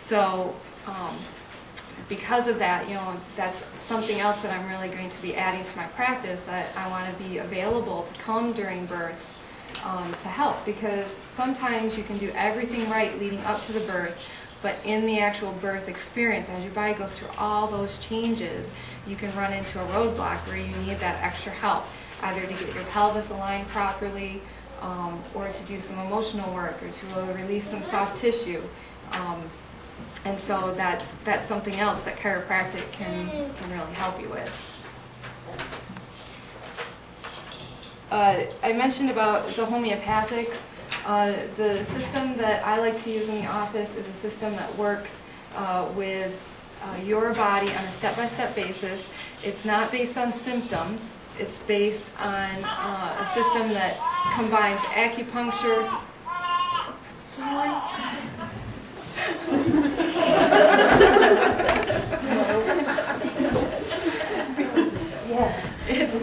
So because of that, you know, that's something else that I'm really going to be adding to my practice, that I want to be available to come during births to help, because sometimes you can do everything right leading up to the birth, but in the actual birth experience, as your body goes through all those changes, you can run into a roadblock where you need that extra help, either to get your pelvis aligned properly, or to do some emotional work, or to release some soft tissue. And so that's something else that chiropractic can really help you with. I mentioned about the homeopathics. The system that I like to use in the office is a system that works with your body on a step-by-step basis. It's not based on symptoms. It's based on a system that combines acupuncture. It's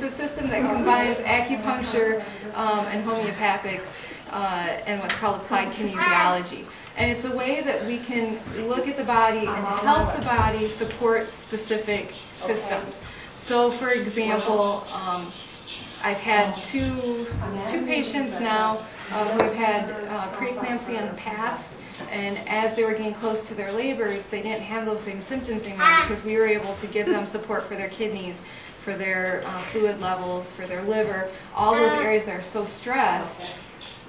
a system that combines acupuncture and homeopathics and what's called applied kinesiology. And it's a way that we can look at the body and help the body support specific systems. So, for example, I've had two patients now who have had preeclampsia in the past, and as they were getting close to their labors, they didn't have those same symptoms anymore because we were able to give them support for their kidneys, for their fluid levels, for their liver, all those areas that are so stressed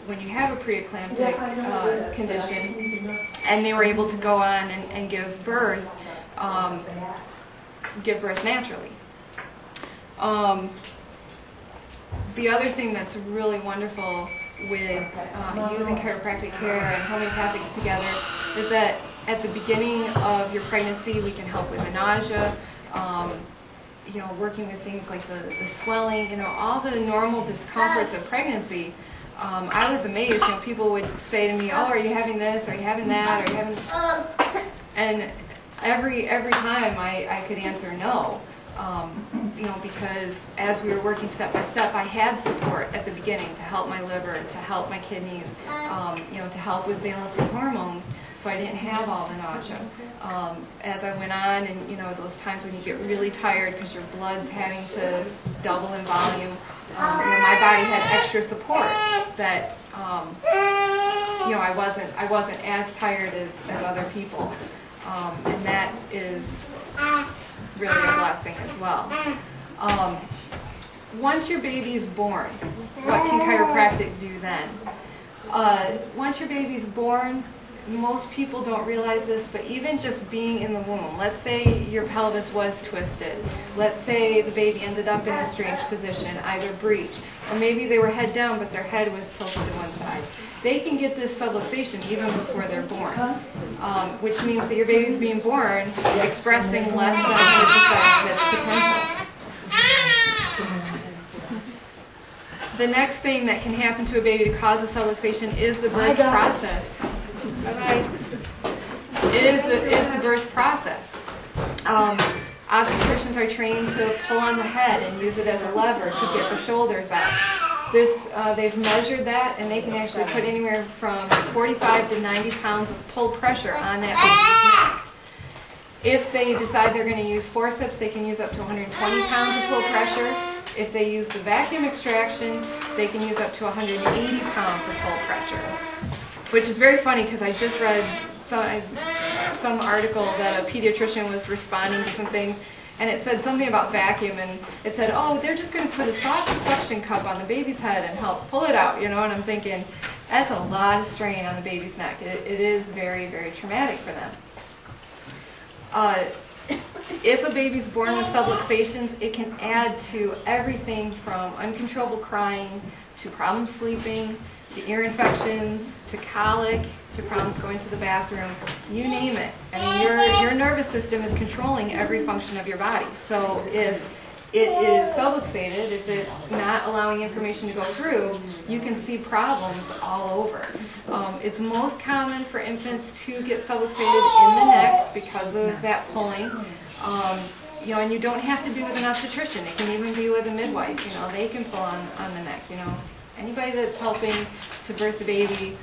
when you have a preeclamptic condition, and they were able to go on and give birth naturally. The other thing that's really wonderful with using chiropractic care and homeopathics together is that at the beginning of your pregnancy we can help with the nausea, you know, working with things like the swelling, you know, all the normal discomforts of pregnancy. I was amazed, you know, people would say to me, oh, are you having this, are you having that, are you having... And every time I could answer no. You know, because as we were working step by step, I had support at the beginning to help my liver, to help my kidneys, you know, to help with balancing hormones, so I didn't have all the nausea. As I went on, and you know, those times when you get really tired because your blood's having to double in volume, you know, my body had extra support that, you know, I wasn't as tired as other people, and that is really a blessing as well. Once your baby's born, what can chiropractic do then? Once your baby's born, most people don't realize this, but even just being in the womb, let's say your pelvis was twisted, let's say the baby ended up in a strange position, either breech, or maybe they were head down but their head was tilted to one side. They can get this subluxation even before they're born, which means that your baby's being born expressing less than 100% of its potential. The next thing that can happen to a baby to cause a subluxation is the birth process. Is the birth process. Obstetricians are trained to pull on the head and use it as a lever to get the shoulders out. They've measured that, and they can actually put anywhere from 45 to 90 pounds of pull pressure on that baby's neck. If they decide they're going to use forceps, they can use up to 120 pounds of pull pressure. If they use the vacuum extraction, they can use up to 180 pounds of pull pressure. Which is very funny because I just read some article that a pediatrician was responding to some things, and it said something about vacuum, and it said, oh, they're just going to put a soft suction cup on the baby's head and help pull it out, you know, and I'm thinking, that's a lot of strain on the baby's neck. It is very, very traumatic for them. If a baby's born with subluxations, it can add to everything from uncontrollable crying, to problems sleeping, to ear infections, to colic, to problems going to the bathroom, you name it. I mean, your nervous system is controlling every function of your body. So if it is subluxated, if it's not allowing information to go through, you can see problems all over. It's most common for infants to get subluxated in the neck because of that pulling. You know, and you don't have to be with an obstetrician. It can even be with a midwife. You know, they can pull on the neck. You know, anybody that's helping to birth the baby.